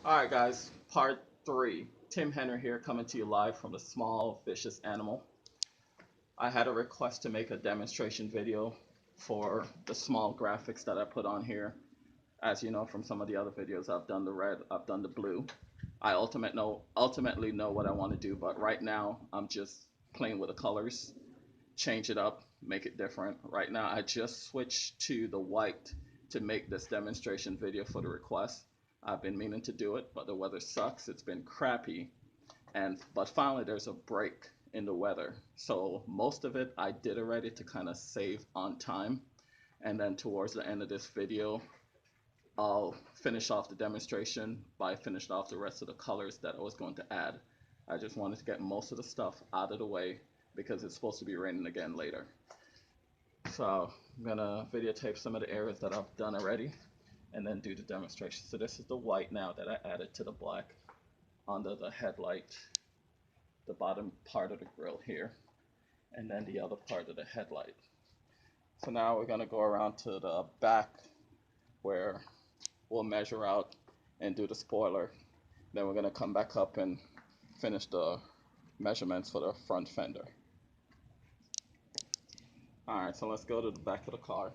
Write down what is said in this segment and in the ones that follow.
All right, guys, part three. Tim Henry here, coming to you live from the small vicious animal. I had a request to make a demonstration video for the small graphics that I put on here. As you know from some of the other videos, I've done the red, I've done the blue. I ultimately know what I want to do, but right now I'm just playing with the colors, change it up, make it different. Right now I just switched to the white to make this demonstration video for the request. I've been meaning to do it, but the weather sucks. It's been crappy, but finally there's a break in the weather. So most of it I did already to kind of save on time. And then towards the end of this video, I'll finish off the demonstration by finishing off the rest of the colors that I was going to add. I just wanted to get most of the stuff out of the way because it's supposed to be raining again later. So I'm gonna videotape some of the areas that I've done already and then do the demonstration. So this is the white now that I added to the black under the headlight, the bottom part of the grill here, and then the other part of the headlight. So now we're gonna go around to the back where we'll measure out and do the spoiler. Then we're gonna come back up and finish the measurements for the front fender. Alright, so let's go to the back of the car.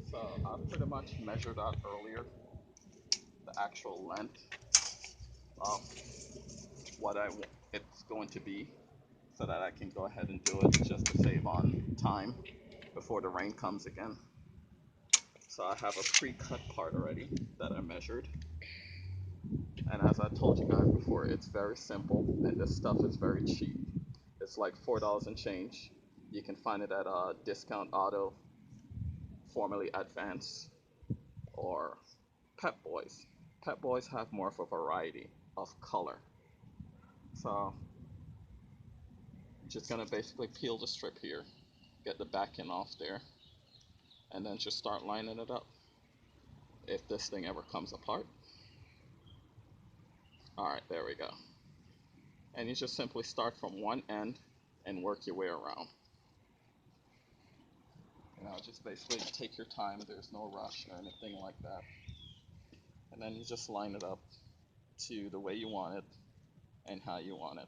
So I pretty much measured out earlier the actual length of what it's going to be so that I can go ahead and do it just to save on time before the rain comes again. So I have a pre-cut part already that I measured. And as I told you guys before, it's very simple and this stuff is very cheap. It's like $4 and change. You can find it at Discount Auto, formerly Advance, or Pep Boys. Pep Boys have more of a variety of color. So just gonna basically peel the strip here, get the back end off there, and then just start lining it up. If this thing ever comes apart. Alright, there we go. And you just simply start from one end and work your way around. Just basically take your time. There's no rush or anything like that. And then you just line it up to the way you want it and how you want it.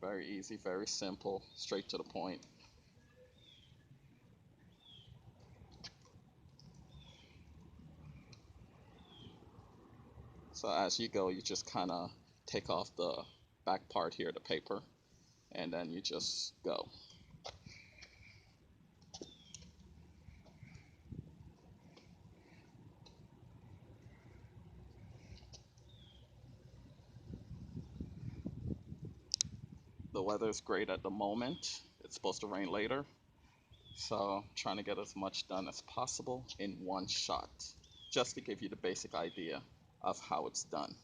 Very easy, very simple, straight to the point. So as you go, you just kind of take off the back part here, the paper, and then you just go. The weather is great at the moment. It's supposed to rain later. So I'm trying to get as much done as possible in one shot, just to give you the basic idea of how it's done.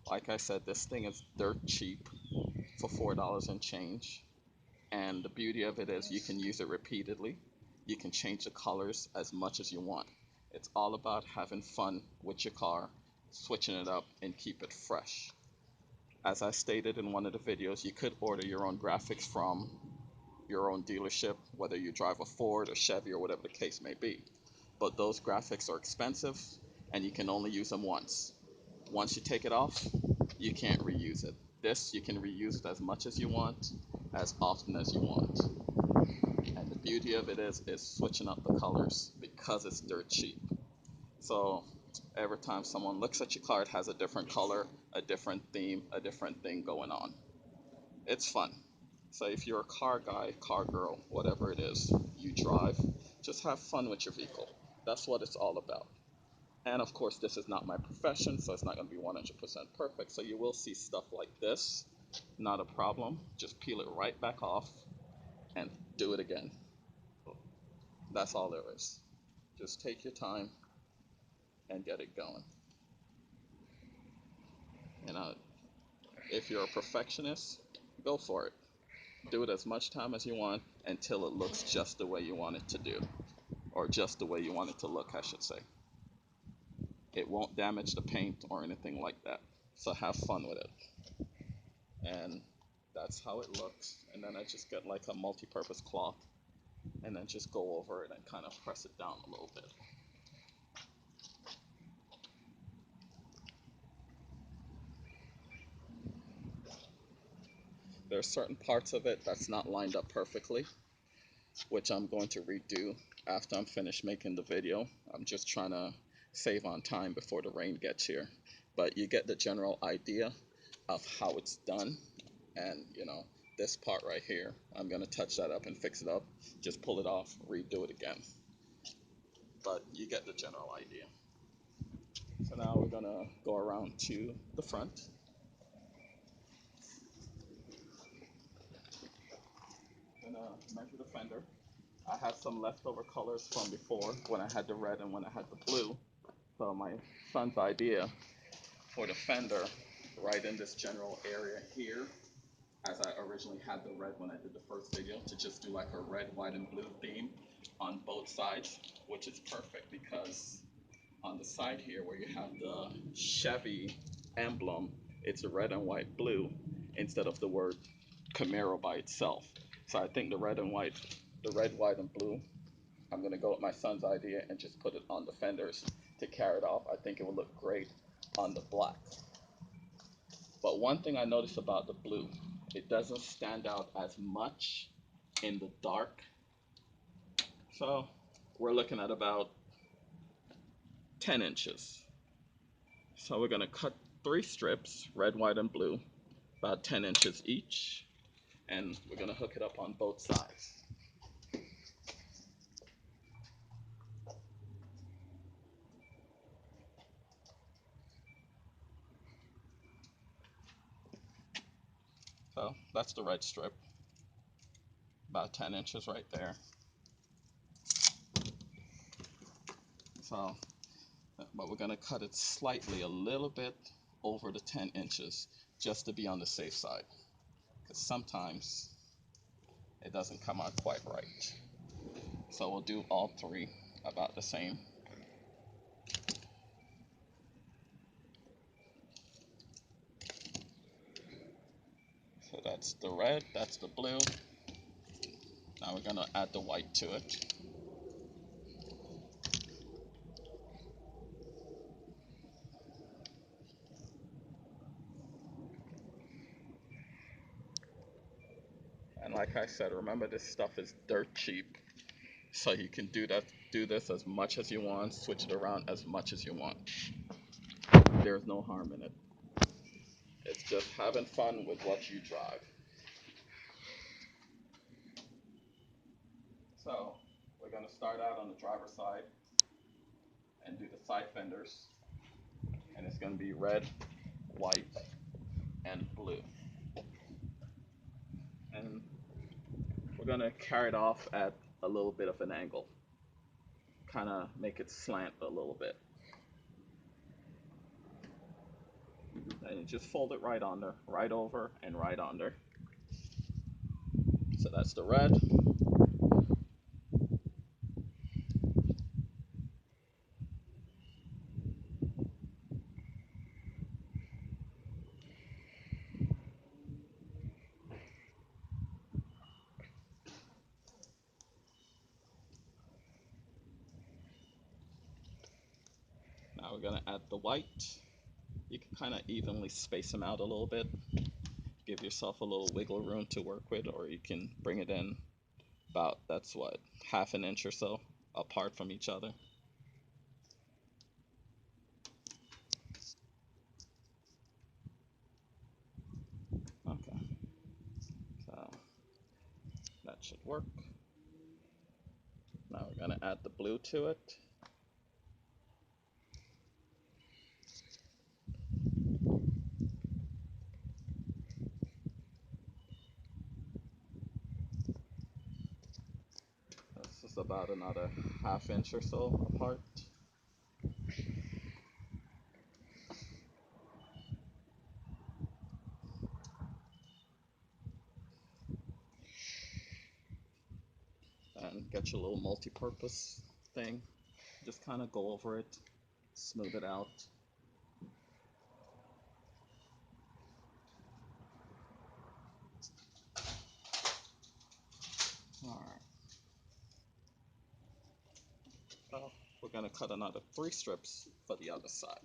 Like I said, this thing is dirt cheap for $4 and change. And the beauty of it is you can use it repeatedly. You can change the colors as much as you want. It's all about having fun with your car, switching it up, and keep it fresh. As I stated in one of the videos, you could order your own graphics from your own dealership, whether you drive a Ford or Chevy or whatever the case may be. But those graphics are expensive and you can only use them once. Once you take it off, you can't reuse it. This, you can reuse it as much as you want, as often as you want. And the beauty of it is switching up the colors because it's dirt cheap. So every time someone looks at your car, it has a different color, a different theme, a different thing going on. It's fun. So if you're a car guy, car girl, whatever it is you drive, just have fun with your vehicle. That's what it's all about. And of course, this is not my profession, so it's not going to be 100% perfect. So you will see stuff like this. Not a problem. Just peel it right back off and do it again. That's all there is. Just take your time and get it going. You know, if you're a perfectionist, go for it. Do it as much time as you want until it looks just the way you want it to do, or just the way you want it to look, I should say. It won't damage the paint or anything like that. So have fun with it. and that's how it looks. And then I just get like a multi-purpose cloth and then just go over it and kind of press it down a little bit. There are certain parts of it that's not lined up perfectly, which I'm going to redo after I'm finished making the video. I'm just trying to save on time before the rain gets here. But you get the general idea of how it's done. And this part right here, I'm gonna touch that up and fix it up. Just pull it off, redo it again. But you get the general idea. So now we're gonna go around to the front. Gonna measure the fender. I have some leftover colors from before when I had the red and when I had the blue. So my son's idea for the fender, right in this general area here, as I originally had the red when I did the first video, to just do like a red, white, and blue theme on both sides, which is perfect because on the side here where you have the Chevy emblem, it's a red and white blue instead of the word Camaro by itself. So I think the red, white, and blue, I'm gonna go with my son's idea and just put it on the fenders to carry it off. I think it will look great on the black. But one thing I noticed about the blue, it doesn't stand out as much in the dark. So we're looking at about 10 inches. So we're gonna cut 3 strips, red, white, and blue, about 10 inches each, and we're gonna hook it up on both sides. So that's the red strip, about 10 inches right there. So, but we're gonna cut it slightly a little bit over the 10 inches just to be on the safe side, because sometimes it doesn't come out quite right. So we'll do all three about the same. So that's the red, that's the blue. Now we're gonna add the white to it. And like I said, remember this stuff is dirt cheap. So you can do this as much as you want, switch it around as much as you want. There's no harm in it. It's just having fun with what you drive. So we're gonna start out on the driver's side and do the side fenders. And it's gonna be red, white, and blue. And we're gonna carry it off at a little bit of an angle. Kind of make it slant a little bit. And you just fold it right under, right over, and right under. So that's the red. Now we're gonna add the white. You can kind of evenly space them out a little bit. Give yourself a little wiggle room to work with, or you can bring it in about, that's what, half an inch or so apart from each other. Okay, so that should work. Now we're gonna add the blue to it. This is about another half inch or so apart. And get your little multi-purpose thing. Just kind of go over it, smooth it out. So we're going to cut another 3 strips for the other side.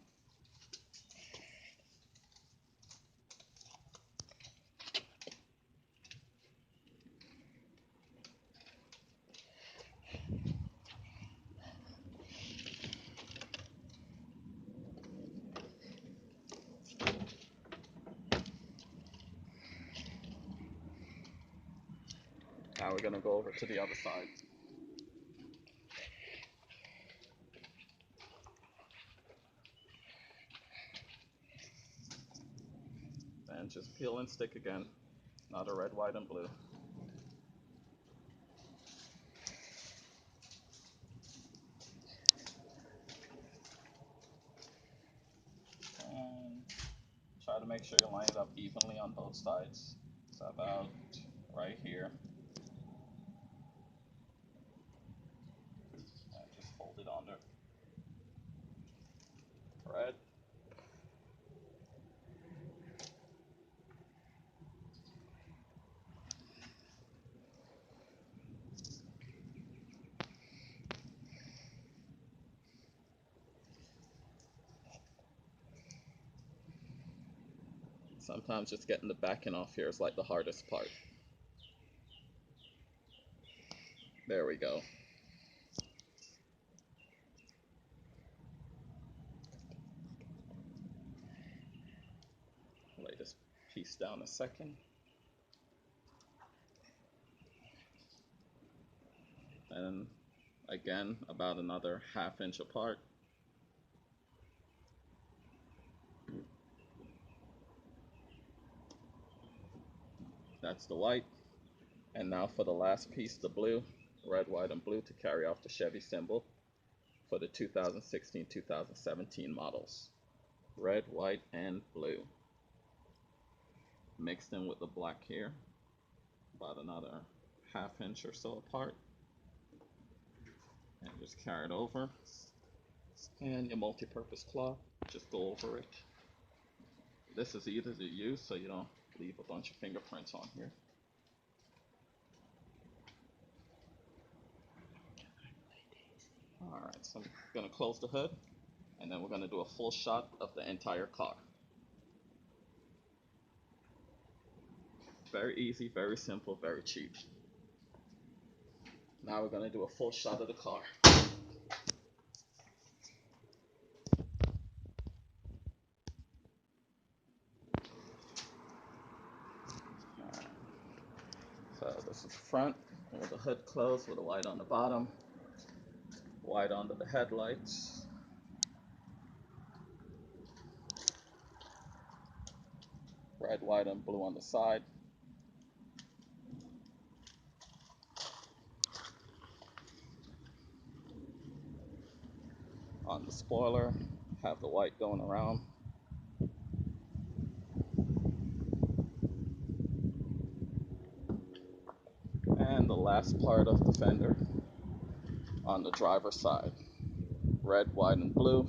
Now we're going to go over to the other side. And just peel and stick again. Not a red, white, and blue. And try to make sure you line it up evenly on both sides. So about right here. And just fold it under. Red. Sometimes just getting the backing off here is like the hardest part. There we go. Lay this piece down a second. And again, about another 1/2 inch apart. That's the white. And now for the last piece, the blue, red, white, and blue to carry off the Chevy symbol for the 2016-2017 models. Red, white, and blue. Mixed in with the black here, about another 1/2 inch or so apart. And just carry it over. And your multi-purpose cloth, just go over it. This is easy to use so you don't leave a bunch of fingerprints on here. Alright, so I'm going to close the hood, and then we're going to do a full shot of the entire car. Very easy, very simple, very cheap. Now we're going to do a full shot of the car. Alright. So this is the front with the hood closed with the white on the bottom, white under the headlights. Red, white, and blue on the side. On the spoiler, have the white going around. And the last part of the fender on the driver's side. Red, white, and blue.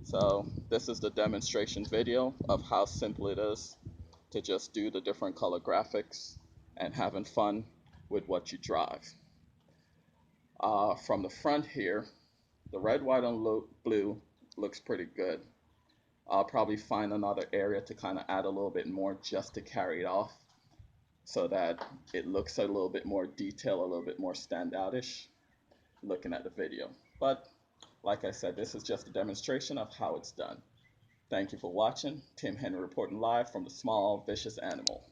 So this is the demonstration video of how simple it is to just do the different color graphics and having fun with what you drive. From the front here, the red, white, and blue looks pretty good. I'll probably find another area to kind of add a little bit more just to carry it off so that it looks a little bit more detailed, a little bit more standoutish looking at the video. But like I said, this is just a demonstration of how it's done. Thank you for watching. Tim Henry reporting live from the small vicious animal.